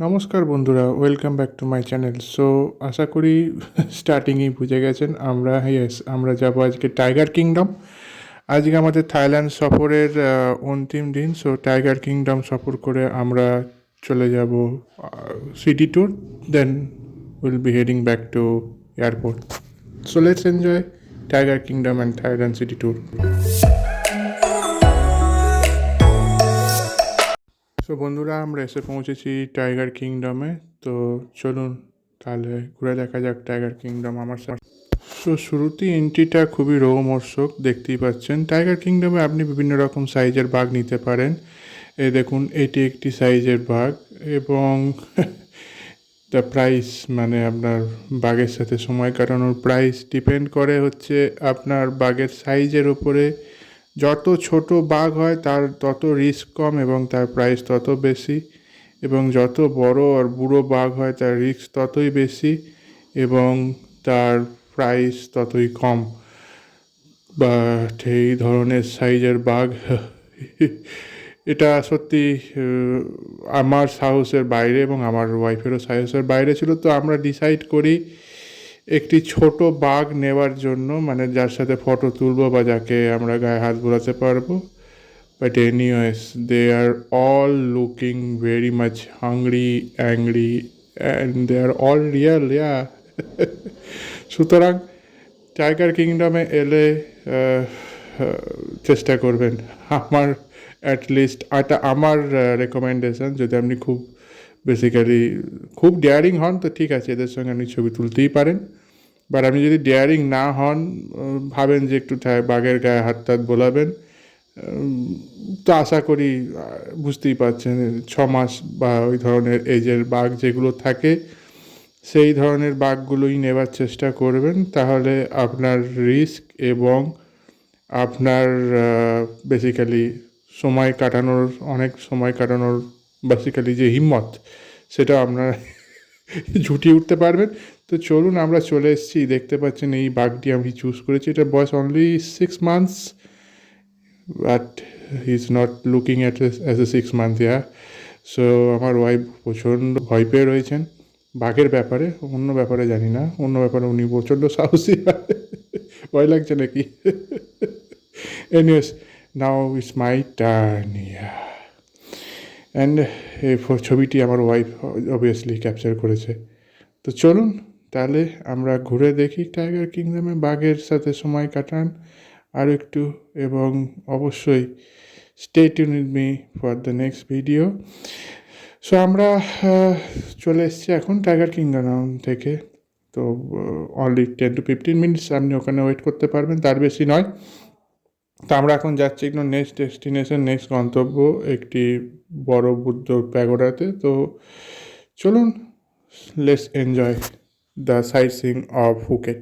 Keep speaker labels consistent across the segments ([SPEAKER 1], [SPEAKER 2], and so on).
[SPEAKER 1] নমস্কার বন্ধুরা, welcome back to my channel. So আশা করি স্টার্টিংয়েই বুঝে গেছেন আমরা যাব আজকে টাইগার কিংডম। আজকে আমাদের থাইল্যান্ড সফরের অন্তিম দিন। সো টাইগার কিংডম সফর করে আমরা চলে যাব city tour, then will be heading back to airport. So let's enjoy tiger kingdom and Thailand city tour. তো বন্ধুরা, আমরা এসে পৌঁছেছি টাইগার কিংডমে। তো চলুন তাহলে ঘুরে দেখা যাক টাইগার কিংডম আমার সাথে। সো শুরুতেই এন্ট্রিটা খুবই রোমহর্ষক, দেখতেই পাচ্ছেন। টাইগার কিংডমে আপনি বিভিন্ন রকম সাইজের বাঘ নিতে পারেন। এই দেখুন, এটি একটি সাইজের বাঘ এবং দ্য প্রাইস, মানে আপনার বাঘের সাথে সময় কাটানোর প্রাইস ডিপেন্ড করে হচ্ছে আপনার বাঘের সাইজের উপরে। যত ছোট বাঘ হয় তার তত রিস্ক কম এবং তার প্রাইস তত বেশি, এবং যত বড় আর বুড়ো বাঘ হয় তার রিস্ক ততই বেশি এবং তার প্রাইস ততই কম। বাট এই ধরনের সাইজের বাঘ এটা সত্যি আমার সাহসের বাইরে এবং আমার ওয়াইফেরও সাহসের বাইরে ছিল। তো আমরা ডিসাইড করি একটি ছোট বাঘ নেওয়ার জন্য, মানে যার সাথে ফটো তুলবো বা যাকে আমরা গায়ে হাত বোলাতে পারবো। But anyways, they are all looking very much hungry, angry, and they are all real, yeah. সুতরাং টাইগার কিংডমে এলে চেষ্টা করবেন, আমার অ্যাটলিস্ট এটা আমার রেকমেন্ডেশন। যদি আপনি বেসিক্যালি খুব ডেয়ারিং হন তো ঠিক আছে, এদের সঙ্গে আপনি ছবি তুলতেই পারেন। বাট আপনি যদি ডেয়ারিং না হন, ভাবেন যে একটু বাঘের গায়ে হাত টাত বোলাবেন, তো আশা করি বুঝতেই পারছেন 6 মাস বা ওই ধরনের এজের বাঘ যেগুলো থাকে সেই ধরনের বাঘগুলোই নেবার চেষ্টা করবেন। তাহলে আপনার রিস্ক এবং আপনার বেসিক্যালি অনেক সময় কাটানোর বেসিক্যালি যে হিম্মত, সেটা আপনার ঝুটিয়ে উঠতে পারবেন। তো চলুন, আমরা চলে এসেছি। দেখতে পাচ্ছেন এই বাঘটি আমি চুজ করেছি। এটা বয়স only 6 months, but he is not looking at as a 6 month, yeah. So আমার ওয়াইফ প্রচণ্ড ভয় পেয়ে রয়েছেন বাঘের ব্যাপারে, অন্য ব্যাপারে জানি না। অন্য ব্যাপারে উনি প্রচণ্ড সাহসী। ভয় লাগছে নাকি? Anyways, now it's my turn, yeah. And এই ছবিটি আমার ওয়াইফ অবভিয়াসলি ক্যাপচার করেছে। তো চলুন তাহলে আমরা ঘুরে দেখি টাইগার কিংডমে, বাঘের সাথে সময় কাটান আরও একটু, এবং অবশ্যই stay tune with me for the next video. So আমরা চলে এসেছি এখন টাইগার কিংডম থেকে। তো অনলি 10 to 15 মিনিটস আপনি ওখানে ওয়েট করতে পারবেন, তার বেশি নয়। তো আমরা এখন যাচ্ছি একটু নেক্সট ডেস্টিনেশন, নেক্সট গন্তব্য, একটি বড় বুদ্ধ প্যাগোডাতে। তো চলুন, let's enjoy the site seeing of Phuket.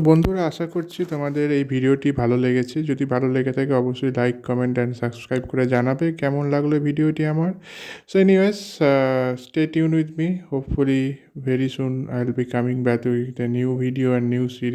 [SPEAKER 1] বন্ধুরা, আশা করছি তোমাদের এই ভিডিওটি ভালো লেগেছে। যদি ভালো লেগে থাকে অবশ্যই লাইক, কমেন্ট অ্যান্ড সাবস্ক্রাইব করে জানাবে কেমন লাগলো ভিডিওটি আমার। So anyways, stay tune with me. Hopefully very soon I will be coming back with a new video and new series.